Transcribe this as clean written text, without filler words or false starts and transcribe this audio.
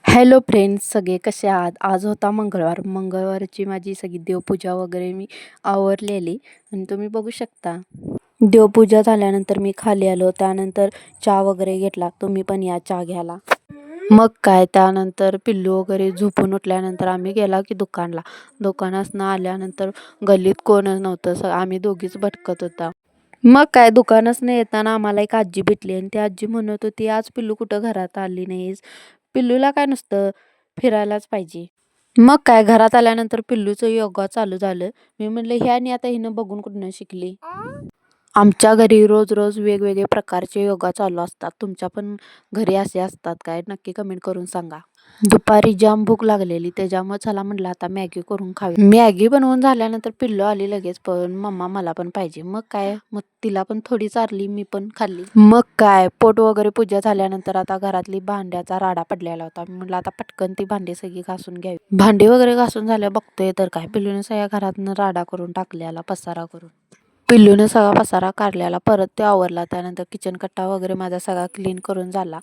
Hello friends, सगळे कसे आहात? आज होता मंगळवार. मंगळवारची माझी सगळी देवपूजा वगैरे मी आवरलेली आणि तुम्ही बघू शकता. देवपूजा झाल्यानंतर मी खाली आलो. त्यानंतर चहा वगैरे घेतला. तुम्ही पण या चहा घ्यायला. मग काय, त्यानंतर पिल्लू वगैरे झोपून उठल्यानंतर आम्ही गेला की दुकानला. दुकानातनं आल्यानंतर गल्लीत कोणच नव्हतं. आम्ही दोघीच भटकत होता. मग काय, दुकानातनं येताना आम्हाला एक आजी भेटली आणि ती आजी म्हणत होती, "आज पिल्लू कुठं घरात आली नाहीस?" पिल्लूला काय नुसतं फिरायलाच पाहिजे. मग काय, घरात आल्यानंतर पिल्लूचं योगा चालू झालं. मी म्हणलं, "ह्यानी आता हिनं बघून कुठनं शिकली?" आमच्या घरी रोज-रोज वेगवेगळे प्रकारचे योगा चालू असतात. तुमच्या पण घरी असे असतात काय? नक्की कमेंट करून सांगा. दुपारी जाम भूक लागलेली, त्याच्यामुळे चला म्हटलं आता मॅगी करून खावी. मॅगी बनवून झाल्यानंतर पिल्लू आली लगेच पळून, "मम्मा मला पण पाहिजे." मग काय, मग तिला पण थोडी चारली, मी पण खाल्ली. मग काय, पोट वगैरे पूजा झाल्यानंतर आता घरातली भांड्याचा राडा पडलेला होता. मी म्हटलं आता पटकन ती भांडी सगळी घासून घ्यावी. भांडी वगैरे घासून झाल्या बघतोय तर काय, पिल्लूने सगळ्या घरातनं राडा करून टाकलेला, पसारा करून. पिल्लूने सगळा पसारा काढलेला. परत ते आवरला. त्यानंतर किचन कट्टा वगैरे माझा सगळा क्लीन करून झाला.